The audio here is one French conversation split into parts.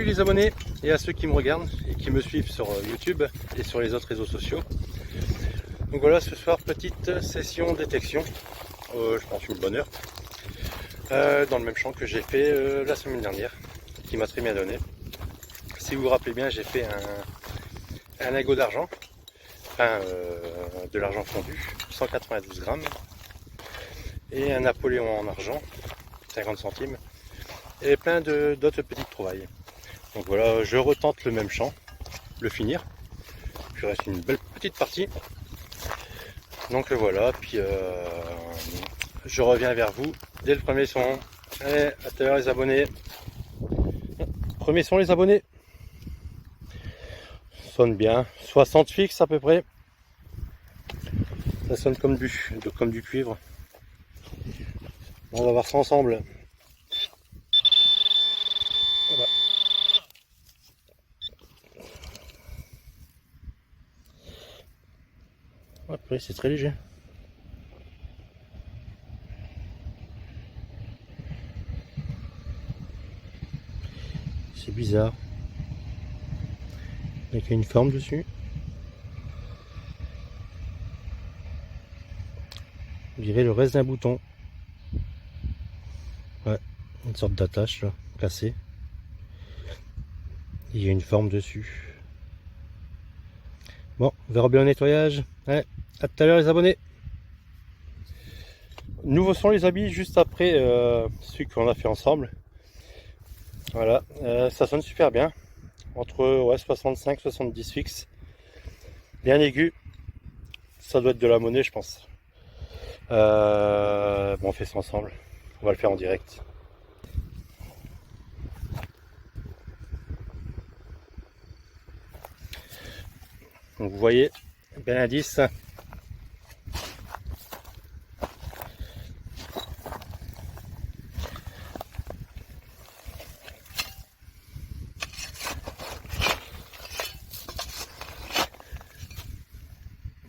les abonnés et à ceux qui me regardent et qui me suivent sur YouTube et sur les autres réseaux sociaux. Donc voilà, ce soir, petite session détection, je pense une bonne heure, dans le même champ que j'ai fait la semaine dernière, qui m'a très bien donné. Si vous vous rappelez bien, j'ai fait un lingot d'argent, enfin de l'argent fondu, 192 grammes, et un Napoléon en argent, 50 centimes, et plein d'autres petites trouvailles. Donc voilà, je retente le même champ, le finir, puis il reste une belle petite partie. Donc voilà, puis je reviens vers vous dès le premier son. Allez, à tout à l'heure les abonnés. Premier son les abonnés. Sonne bien, 60 fixes à peu près. Ça sonne comme du cuivre. On va voir ça ensemble. Voilà. Après c'est très léger. C'est bizarre. Il y a une forme dessus. On dirait le reste d'un bouton. Ouais, une sorte d'attache là, cassée. Il y a une forme dessus. Bon, on verra bien au nettoyage. Ouais, à tout à l'heure les abonnés. Nouveau son les habits juste après celui qu'on a fait ensemble. Voilà, ça sonne super bien. Entre 65-70 fixes. Bien aigu. Ça doit être de la monnaie je pense. Bon, on fait ça ensemble. On va le faire en direct. Donc vous voyez, bel indice.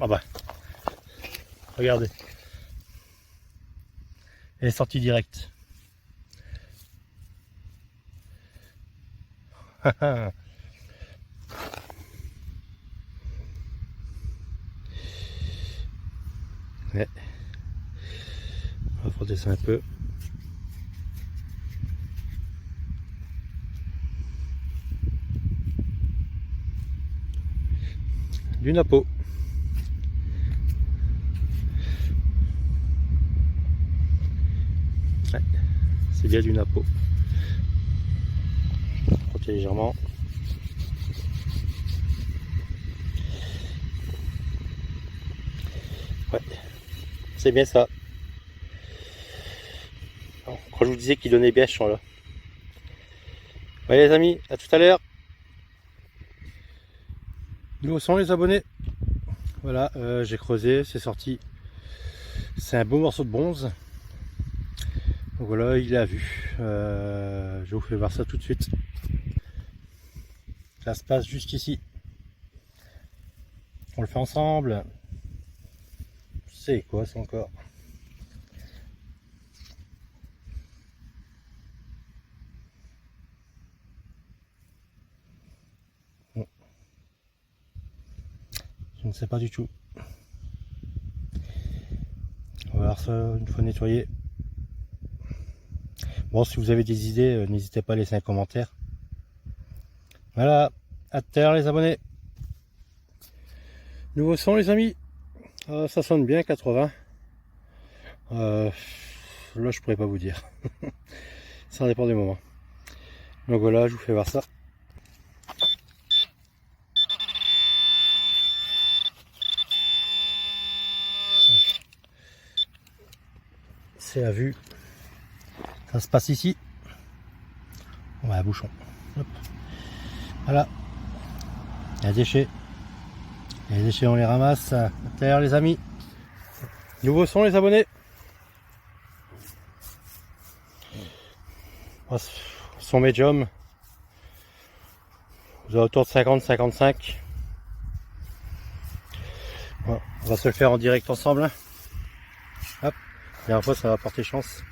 Ah bah, regardez. Elle est sortie direct. Ouais. On va frotter ça un peu. Du napo. Ouais. C'est bien du napo. Frotter légèrement. Ouais. C'est bien ça. Quand je vous disais qu'il donnait bien ce champ là. Ouais les amis, à tout à l'heure. Nous sont les abonnés. Voilà, j'ai creusé, c'est sorti. C'est un beau morceau de bronze. Donc voilà, il a vu. Je vous fais voir ça tout de suite. Ça se passe juste ici. On le fait ensemble. C'est quoi ça encore? Bon. Je ne sais pas du tout. On va voir ça une fois nettoyé. Bon, si vous avez des idées, n'hésitez pas à laisser un commentaire. Voilà, à tout à l'heure les abonnés. Nouveau son les amis. Ça sonne bien 80. Là je pourrais pas vous dire. Ça dépend des moments. Donc voilà, je vous fais voir ça. C'est à vue. Ça se passe ici. On va à bouchon. Hop. Voilà. Il y a des déchets. Les déchets on les ramasse. À tout à l'heure les amis. Nouveau son les abonnés. Son médium. Vous avez autour de 50-55. Bon, on va se le faire en direct ensemble. Hop. La dernière fois ça va porter chance.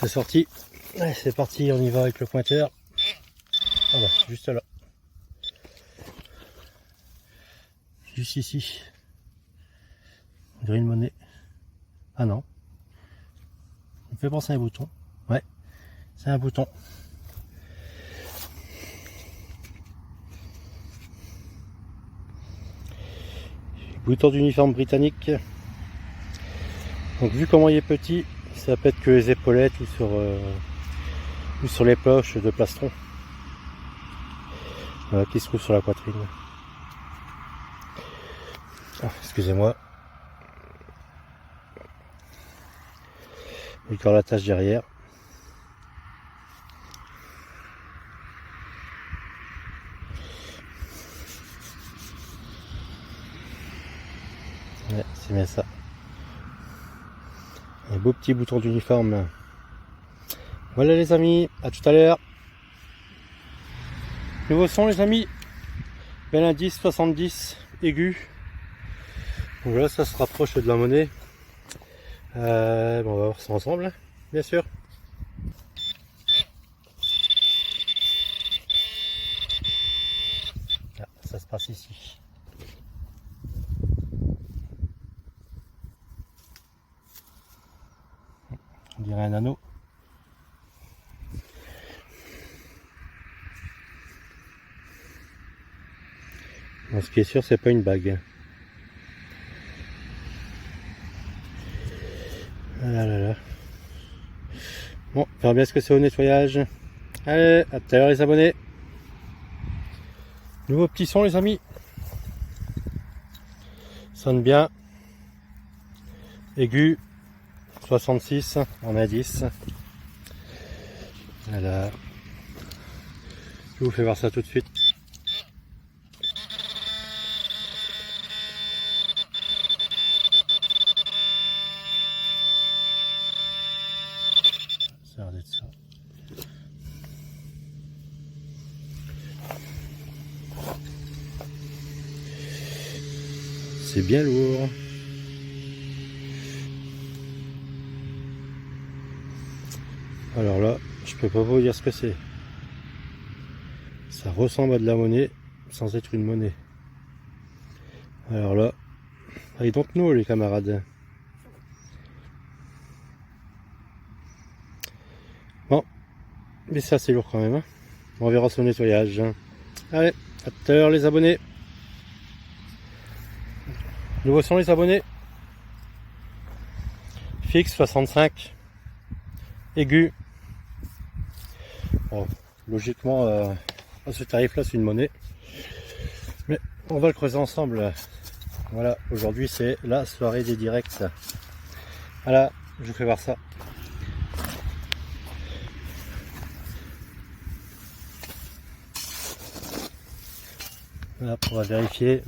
C'est sorti. Allez, c'est parti, on y va avec le pointeur. Ah bah, juste là. Juste ici. On dirait une monnaie. Ah non. Ça me fait penser à un bouton. Ouais, c'est un bouton. Bouton d'uniforme britannique. Donc vu comment il est petit, ça pète que les épaulettes ou sur les poches de plastron. Voilà, qui se trouve sur la poitrine. Ah, excusez-moi. Encore la tâche derrière. Ouais, c'est bien ça. Un beau petit bouton d'uniforme. Voilà les amis, à tout à l'heure. Nouveau son les amis. Bel indice 70 aigu. Donc voilà, ça se rapproche de la monnaie. Bon, on va voir ça ensemble, hein, bien sûr. Ah, ça se passe ici. On dirait un anneau. Bon, ce qui est sûr, c'est pas une bague. Ah là là là. Bon, on verra bien ce que c'est au nettoyage. Allez, à tout à l'heure les abonnés. Nouveau petit son les amis. Sonne bien. Aigu. 66 en indice. Voilà. Je vous fais voir ça tout de suite. Ça a l'air d'être ça. C'est bien lourd. Alors là, je peux pas vous dire ce que c'est. Ça ressemble à de la monnaie sans être une monnaie. Alors là, I don't know les camarades. Bon, mais ça c'est lourd quand même. Hein. On verra son nettoyage. Allez, à tout à l'heure les abonnés. Nouveau son les abonnés. Fixe 65. Aigu. Bon, logiquement, à ce tarif là c'est une monnaie. Mais on va le creuser ensemble. Voilà, aujourd'hui c'est la soirée des directs. Voilà, je vous fais voir ça. Voilà, on va vérifier.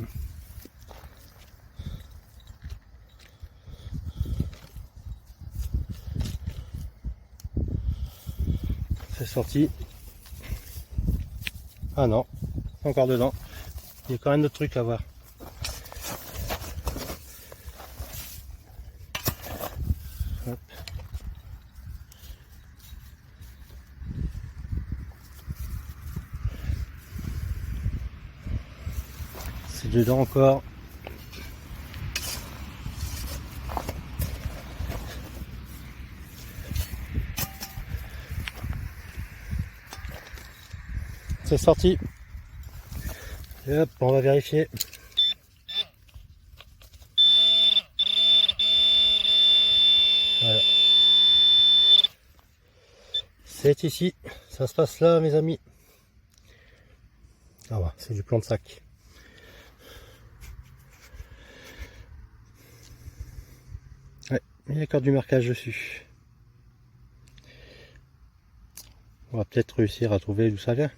C'est sorti. Ah non, c'est encore dedans. Il y a quand même d'autres trucs à voir. Hop. C'est dedans encore. C'est sorti. Et hop, on va vérifier. Voilà. C'est ici. Ça se passe là, mes amis. Ah ouais, c'est du plomb de sac. Ouais, il y a encore du marquage dessus. On va peut-être réussir à trouver d'où ça vient.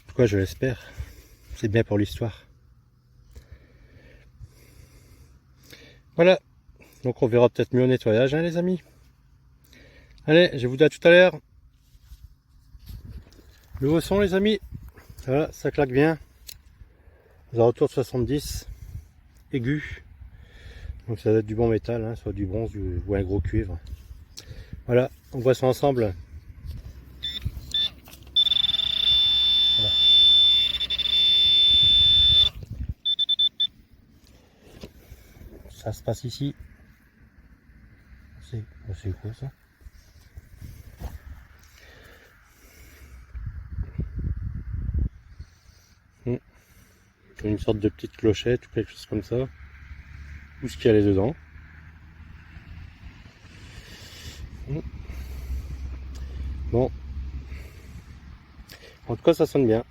Pourquoi je l'espère. C'est bien pour l'histoire. Voilà. Donc on verra peut-être mieux au nettoyage, hein, les amis. Allez, je vous dis à tout à l'heure. Nouveau son, les amis. Voilà, ça claque bien. Aux alentours de 70. Aigu. Donc ça doit être du bon métal, hein, soit du bronze ou un gros cuivre. Voilà, on voit ça ensemble. Voilà. Ça se passe ici. C'est quoi ça? Une sorte de petite clochette ou quelque chose comme ça. Où ce qu'il y a dedans. Bon. En tout cas, ça sonne bien.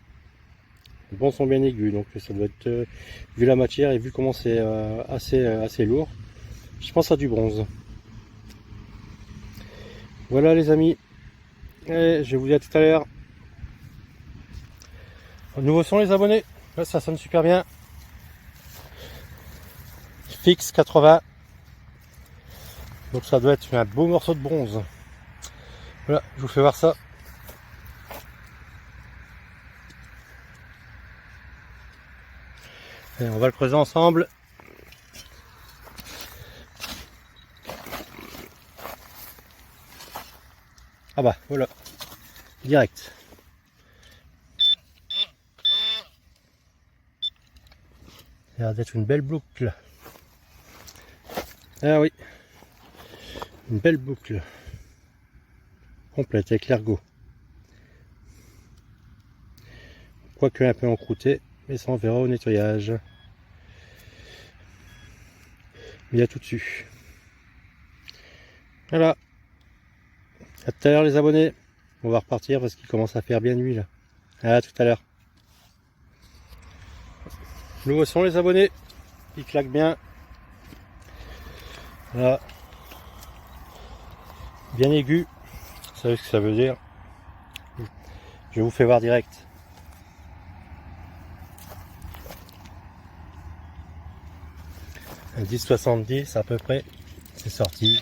Les bons sont bien aigus, donc ça doit être, vu la matière et vu comment c'est assez lourd, je pense à du bronze. Voilà les amis, et je vous dis à tout à l'heure. Nouveau son les abonnés, là, ça sonne super bien. Fixe 80, donc ça doit être un beau morceau de bronze. Voilà, je vous fais voir ça. Et on va le creuser ensemble. Ah bah voilà, direct. Ça a l'air d'être une belle boucle. Ah oui, une belle boucle. Complète avec l'ergot. Quoique un peu encroûté, mais ça on verra au nettoyage. Mais il y a tout dessus. Voilà. À tout à l'heure les abonnés. On va repartir parce qu'il commence à faire bien nuit là. À tout à l'heure. Nouveau son les abonnés. Il claque bien. Voilà. Bien aigu. Vous savez ce que ça veut dire. Je vous fais voir direct. Un 10,70 à peu près. C'est sorti.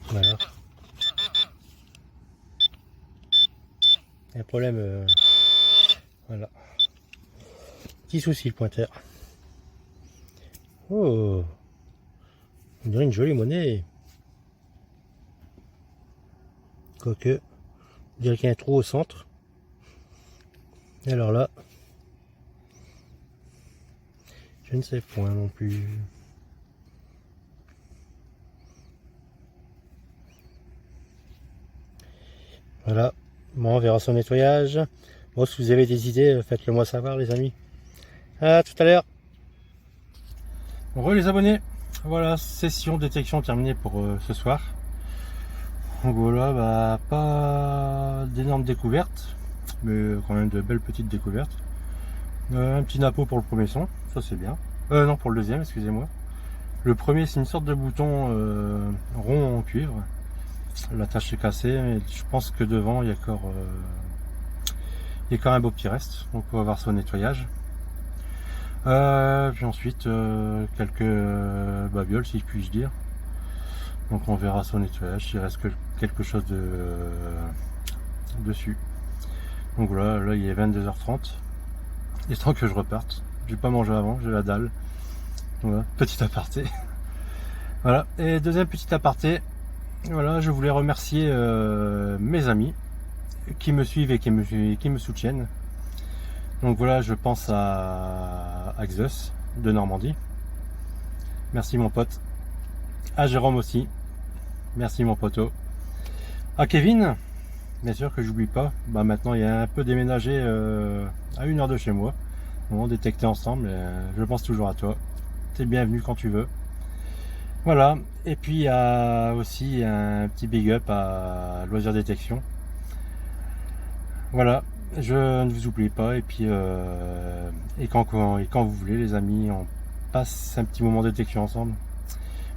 Voilà. Un problème. Voilà. Petit souci le pointeur. Oh, on dirait une jolie monnaie. Quoique, on dirait qu'il y a un trou au centre. Et alors là, je ne sais point non plus. Voilà, bon, on verra son nettoyage. Bon, si vous avez des idées, faites-le moi savoir les amis. À tout à l'heure. Re les abonnés, voilà, session détection terminée pour ce soir. Donc voilà, bah, pas d'énormes découvertes, mais quand même de belles petites découvertes. Un petit napeau pour le premier son, ça c'est bien. Non, pour le deuxième, excusez-moi. Le premier, c'est une sorte de bouton rond en cuivre. La tâche est cassée, mais je pense que devant, il y a encore un beau petit reste. Donc on va voir son nettoyage. Puis ensuite quelques babioles si puis-je dire. Donc on verra son nettoyage s'il reste quelque chose dessus. Donc voilà, là il est 22h30. Il est temps que je reparte. J'ai pas mangé avant, j'ai la dalle. Voilà, petit aparté. Voilà, et deuxième petit aparté. Voilà, je voulais remercier mes amis qui me suivent et qui me soutiennent. Donc voilà, je pense à Axus de Normandie. Merci mon pote. À Jérôme aussi. Merci mon poteau. À Kevin, bien sûr que j'oublie pas. Bah maintenant il y a un peu déménagé à 1 heure de chez moi. On détecté ensemble. Je pense toujours à toi. T'es bienvenu quand tu veux. Voilà. Et puis il y a aussi un petit big up à Loisir Détection. Voilà. Je ne vous oublie pas et puis quand vous voulez les amis, on passe un petit moment de détection ensemble.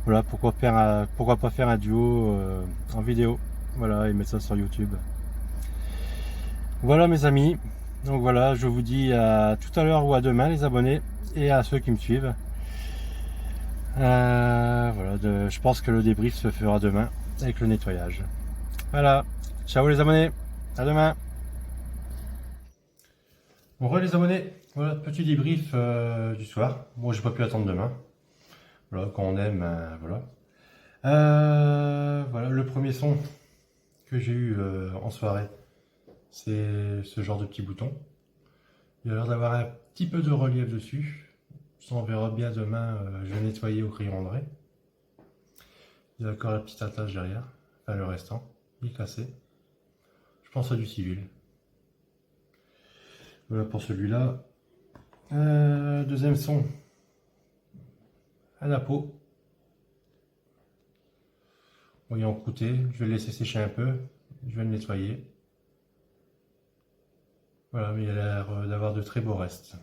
Voilà, pourquoi pas faire un duo en vidéo, voilà, et mettre ça sur YouTube. Voilà mes amis, donc voilà, je vous dis à tout à l'heure ou à demain les abonnés et à ceux qui me suivent. Voilà, je pense que le débrief se fera demain avec le nettoyage. Voilà, ciao les abonnés, à demain. Bon, re les abonnés, voilà, petit débrief du soir. Bon, j'ai pas pu attendre demain. Voilà, quand on aime, voilà. Voilà, le premier son que j'ai eu en soirée, c'est ce genre de petit bouton. Il a l'air d'avoir un petit peu de relief dessus. Ça, on verra bien demain, je vais nettoyer au crayon André. Il y a encore la petite attache derrière, enfin le restant, il est cassé. Je pense à du civil. Voilà pour celui-là. Deuxième son, à la peau. Voyons croûter, je vais le laisser sécher un peu, je vais le nettoyer. Voilà, mais il a l'air d'avoir de très beaux restes.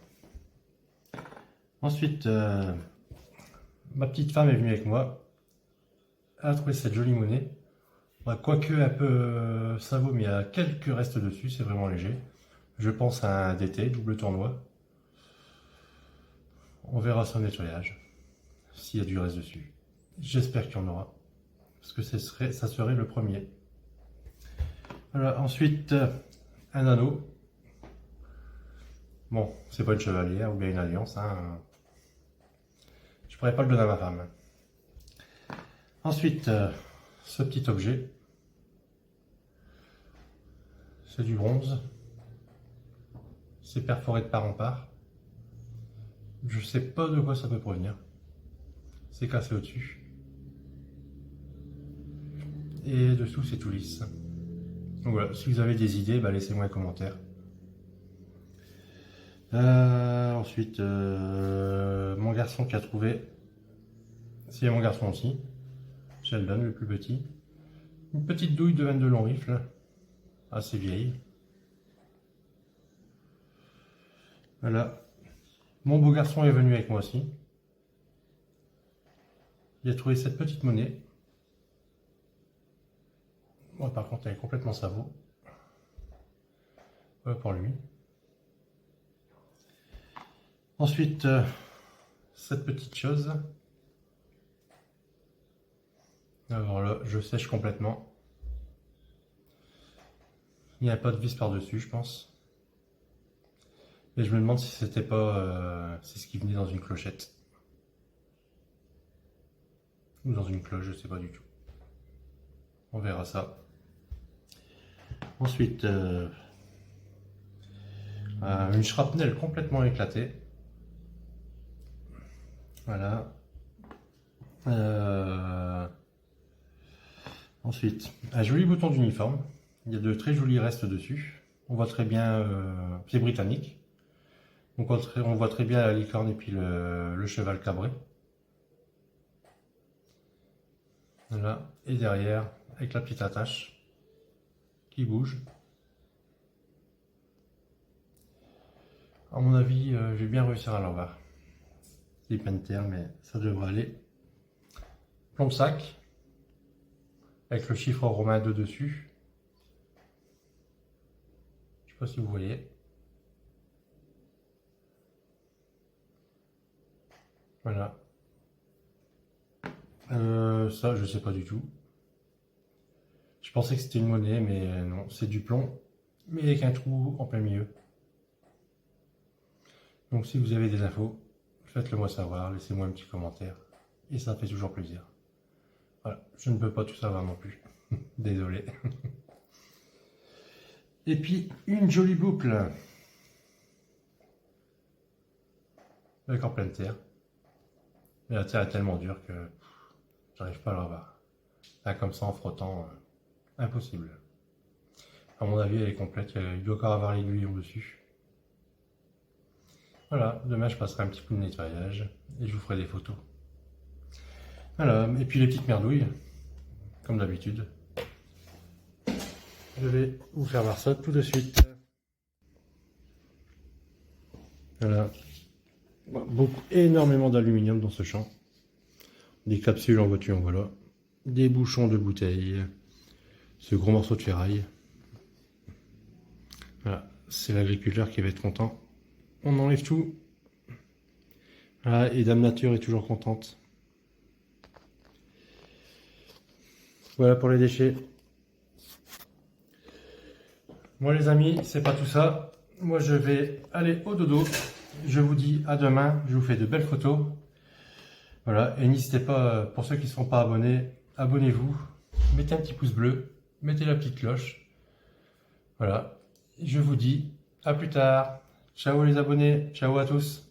Ensuite, ma petite femme est venue avec moi. Elle a trouvé cette jolie monnaie. Quoique un peu savon, mais il y a quelques restes dessus, c'est vraiment léger. Je pense à un DT, double tournoi. On verra son nettoyage, s'il y a du reste dessus. J'espère qu'il y en aura, parce que ça serait le premier. Voilà, ensuite, un anneau. Bon, c'est pas une chevalière ou bien une alliance, hein. Je pourrais pas le donner à ma femme. Ensuite, ce petit objet. C'est du bronze. C'est perforé de part en part. Je sais pas de quoi ça peut provenir. C'est cassé au-dessus. Et dessous, c'est tout lisse. Donc voilà, si vous avez des idées, laissez-moi un commentaire. Ensuite, mon garçon qui a trouvé, c'est mon garçon aussi, Sheldon, le plus petit, une petite douille de 22 long rifle, assez vieille. Voilà, mon beau garçon est venu avec moi aussi. Il a trouvé cette petite monnaie. Moi, par contre, elle est complètement sabot. Voilà pour lui. Ensuite, cette petite chose. Alors là, je sèche complètement. Il n'y a pas de vis par-dessus, je pense. Et je me demande si c'était pas c'est ce qui venait dans une clochette. Ou dans une cloche, je sais pas du tout. On verra ça. Ensuite, une shrapnel complètement éclatée. Voilà. Ensuite, un joli bouton d'uniforme. Il y a de très jolis restes dessus. On voit très bien, c'est britannique. Donc on voit très bien la licorne et puis le cheval cabré. Voilà. Et derrière, avec la petite attache qui bouge. À mon avis, je vais bien réussir à l'avoir. C'est plein de terre, mais ça devrait aller. Plomb sac, avec le chiffre romain 2 dessus. Je sais pas si vous voyez. Voilà. Ça, je sais pas du tout. Je pensais que c'était une monnaie, mais non, c'est du plomb, mais avec un trou en plein milieu. Donc si vous avez des infos, faites-le moi savoir, laissez-moi un petit commentaire, et ça fait toujours plaisir. Voilà, je ne peux pas tout savoir non plus, désolé. Et puis, une jolie boucle, avec en pleine terre. Mais la terre est tellement dure que j'arrive pas à la revoir. Là, comme ça, en frottant, impossible. À mon avis, elle est complète, il doit encore avoir l'aiguillon dessus. Voilà, demain je passerai un petit coup de nettoyage et je vous ferai des photos. Voilà, et puis les petites merdouilles, comme d'habitude. Je vais vous faire voir ça tout de suite. Voilà, énormément d'aluminium dans ce champ. Des capsules en voiture, voilà. Des bouchons de bouteilles. Ce gros morceau de ferraille. Voilà, c'est l'agriculteur qui va être content. On enlève tout. Voilà, et Dame Nature est toujours contente. Voilà pour les déchets. Moi les amis, c'est pas tout ça. moi je vais aller au dodo. Je vous dis à demain, je vous fais de belles photos. Voilà, et n'hésitez pas, pour ceux qui ne sont pas abonnés, abonnez-vous, mettez un petit pouce bleu, mettez la petite cloche. Voilà, je vous dis à plus tard. Ciao les abonnés, ciao à tous.